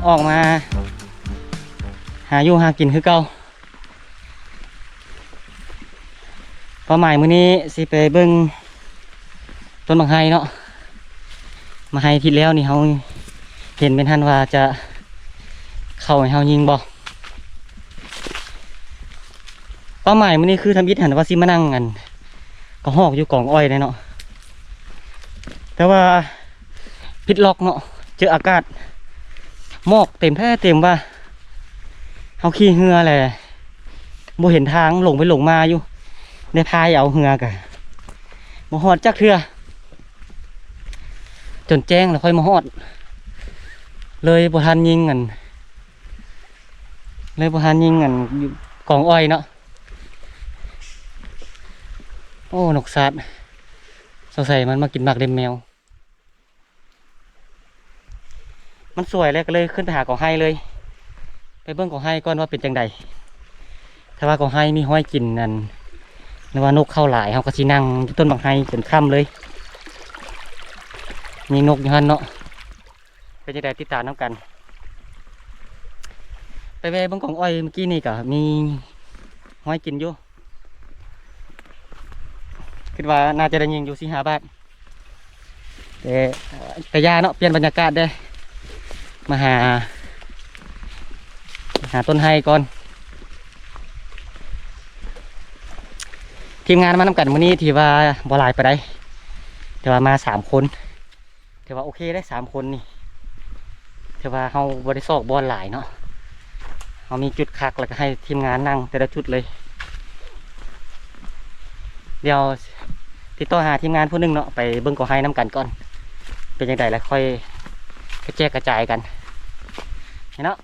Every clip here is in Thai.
ออกมาหาอยู่หากินคือเก่าเป้าหมายมื้อนี้สิไปเบิ่งต้นบักไฮเนาะมาไฮทิศแล้วนี่เฮาเห็นเป็นท่านว่าจะเข้าให้เฮายิงบ่เป้าหมายมื้อนี้คือทำยิดหันว่าสิมานั่งกันก็หอกอยู่กองอ้อยเนาะแต่ว่าพิษล็อกเนาะเจออากาศหมอกเต็มแท้เต็มว่าเฮาขี่เหือแหละบ่เห็นทางหลงไปหลงมาอยู่ในพายเอาเหือกะมาฮอดจักเทื่อจนแจ้งแล้วค่อยมาฮอดเลยบ่ทันยิงกันอยู่กองอ้อยเนาะโอ้นกสัตว์สงสัยมันมากินหมากเด็มแมวมันสวยแล้วก็เลยขึ้นไปหากองไห้เลยไปเบิ่งกองไห้ก่อนว่าเป็นจังใดถ้าว่ากองไห้มีห้อยกินนั่นหรือว่านกเข้าหลายเขาก็สินั่งที่ต้นบางไห้จนค่ำเลยมีนกอยู่หั่นเนาะเป็นจังใดติดตามน้ำกันไปแวะเบิ่งกองอ้อยเมื่อกี้นี่ก็มีห้อยกินอยู่คิดว่าน่าจะได้ยิงอยู่4-5 บาทแต่ยาเนาะเปลี่ยนบรรยากาศได้มาหาต้นไห้ก่อนทีมงานมานำกันมื้อนี้ที่ว่าบ่หลายไปได้แต่ว่ามา3 คนแต่ว่าโอเคได้3 คนนี่แต่ว่าเฮาบ่ได้ซอกบอลหลายเนาะเฮามีจุดคักแล้วก็ให้ทีมงานนั่งแต่ละจุดเลยเดี๋ยวติดต่อหาทีมงานผู้หนึงเนาะไปเบิ่งกอไห้น้ำกันก่อนเป็นยังไงแล้วค่อยกระแจกกระจายกันเนาะ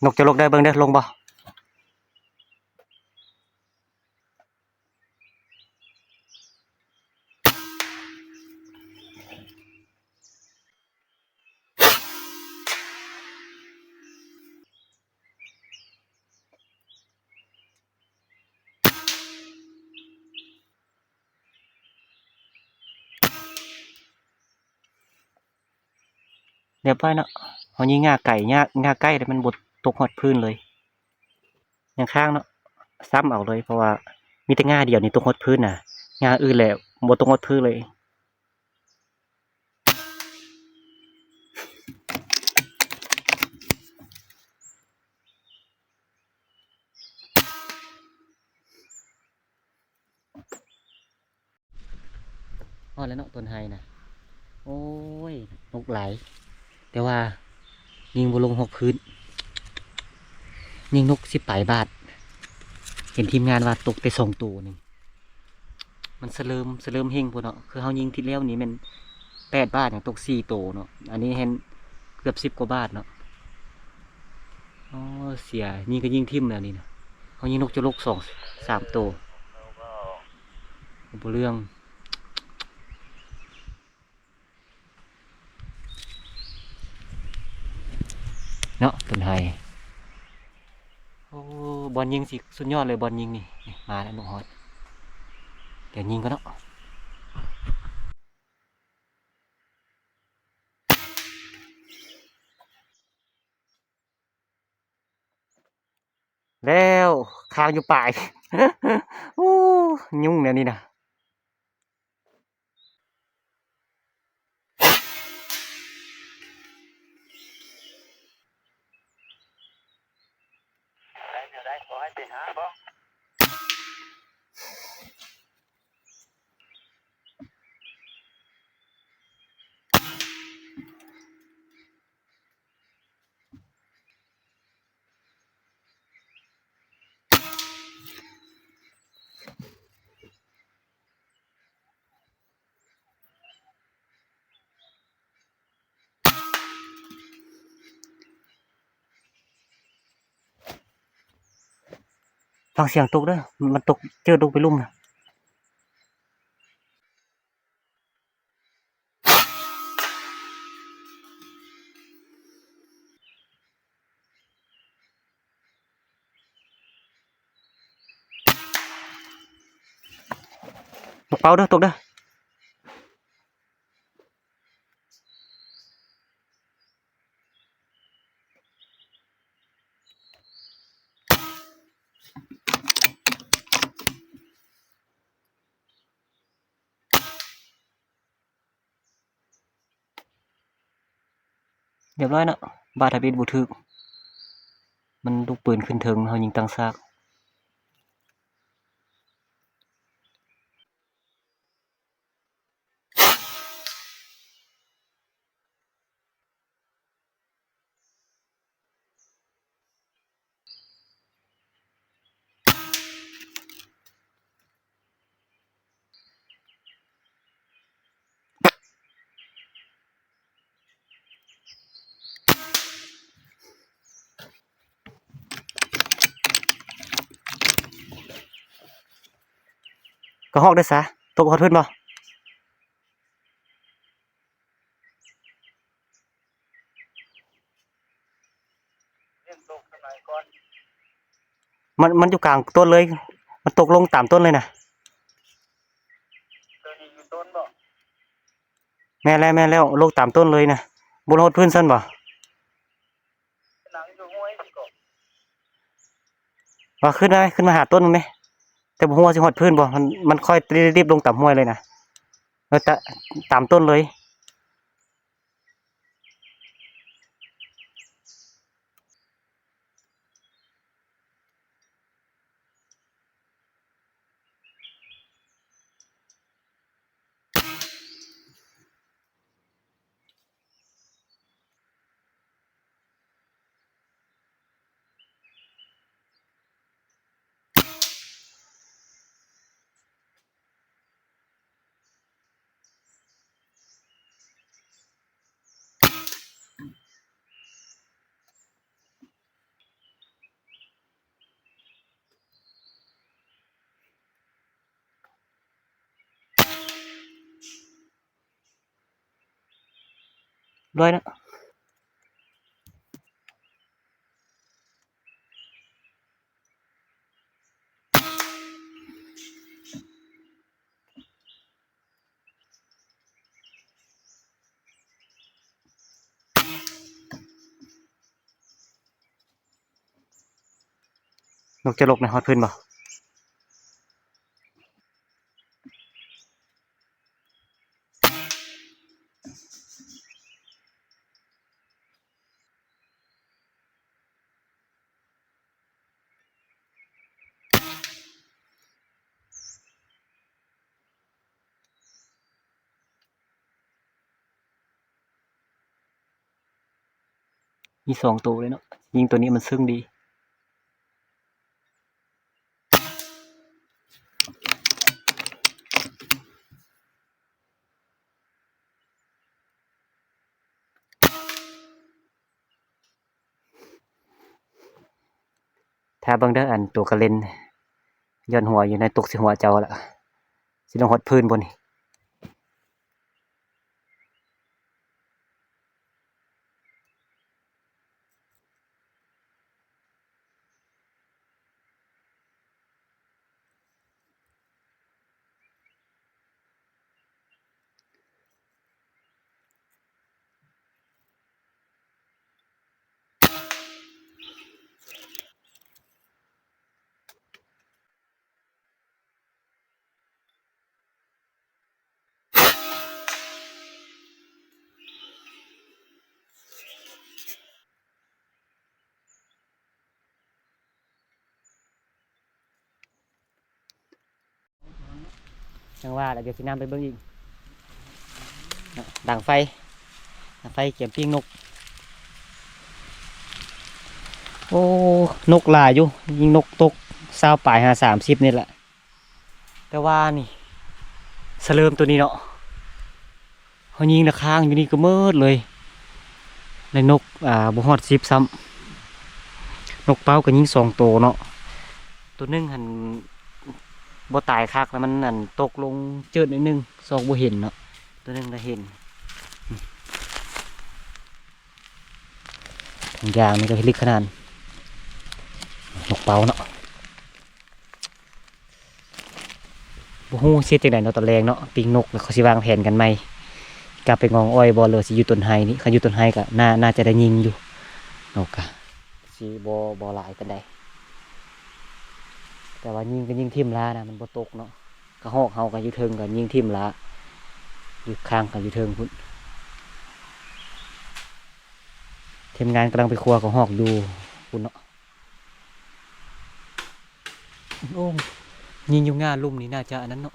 นกจะลกได้เบิ่งได้ลงบ่เดี๋ยวไปเนาะเขายิงง่าไก่ง่าใกล้แต่มันบดตกหอดพื้นเลยอย่างข้างเนาะซ้ำเอาเลยเพราะว่ามีแต่ง่าเดียวนี่ตกหอดพื้นน่ะง่าอื่นแหละบดตกหอดพื้นเลยฮอดแล้วเนาะต้นไฮนะโอ้ยนกไหลแต่ว่ายิงบนลงหกพื้นยิงนก18 บาทเห็นทีมงานว่าตกไป2 ตัวนึงมันเสลิมเฮงพวกเนาะคือเขายิงทีแล้วนี้มัน8 บาทอย่างตก4 ตัวเนาะอันนี้เห็นเกือบ10 กว่า บาทเนาะอ๋อเสียนี่ก็ยิงทิ่มแล้วนี่นะเขายิงนกจะลก2-3 ตัวบ่เรื่องเนาะต้นไฮโอ้บอลยิงสิสุดยอดเลยบอลยิงนี่มาแล้วนกฮอตเดี๋ยวยิงก็เนาะ แล้วข้าวอยู่ป่าย โอ้ยุ่งเนี่ยนี่นะฟังเสียงตกเด้อมันตกเจอตกไปลุ่มนะตกเป้าเด้อตกเด้อเรียบร้อยเนาะบาดทะเบียนบ่ถึกมันลูกปืนขึ้นเทิงเฮายิงตั้งซากก็ฮอกได้ซะตกฮอดเพิ่นบ่มันอยู่กลางต้นเลยมันตกลงตามต้นเลยน่ะแม่นแล้วลงตามต้นเลยน่ะบ่ฮอดพื้นซั่นบ่ว่าขึ้นได้ขึ้นมาหาต้นมันไหมแต่บ่ฮู้ว่าสิฮอดพื้นบ่มันค่อยรีบลงตามห้วยเลยน่ะตะตามต้นเลยด้วยนะนกจะลกในฮอดพื้นบ่มี2ตัวเลยเนาะยิงตัวนี้มันซึ่งดีถ้าเบิ่งเด้ออันตัวกระเล่นย้อนหัวอยู่ในตกสิหัวเจ้าล่ะสิลงฮอดพื้นบ่นี่ จังว่าแล้วเดี๋ยวสินำไปเบิ่งอีกดังไฟเกี่ยมปิ้งนกโอ้นกหลายอยู่ยิงนกตก20ปลาย30นี่แหละแต่ว่านี่เสลิมตัวนี้เนาะเขายิงระค้างอยู่นี่ก็มืดเลยในนกบ่ฮอด10ซ้ำนกเป้าก็ยิง2ตัวเนาะตัวหนึงหันบ่ตายคักแล้วมันนั่นตกลงเจิดนิดนึงซอกบ่เห็นเนาะตัวหนึงได้เห็นทางยางนี่ก็ลึกขนาดนกเป้าเนาะบ่ฮู้เสียจังได๋เนาะตอนแรงเนาะปิงนกแล้วเขาสิวางแผนกันใหม่กลับไปงองอ้อยบ่เลยสิอยู่ต้นไห้นี่คันอยู่ต้นไห้ก็น่าจะได้ยิงอยู่นกอะสิบ่หลายปานใดแต่ว่ายิงก็ยิงทิ่มลานะมันบ่ตกเนาะกระหอกเฮาก็อยู่เทิงก็ยิงทิ่มลาอยู่ข้างก็อยู่เทิงพุ่นทีมงานกำลังไปครัวกระหอกอยู่พุ่นเนาะโอ้ยิงอยู่งานลุ่มนี่น่าจะอันนั้นเนาะ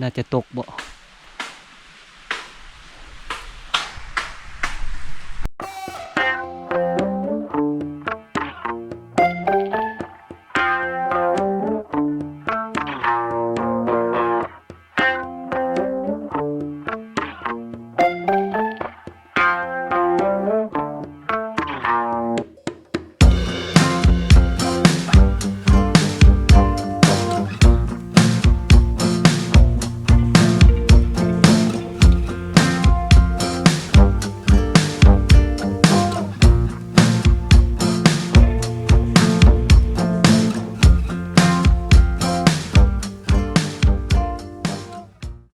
น่าจะตกบ่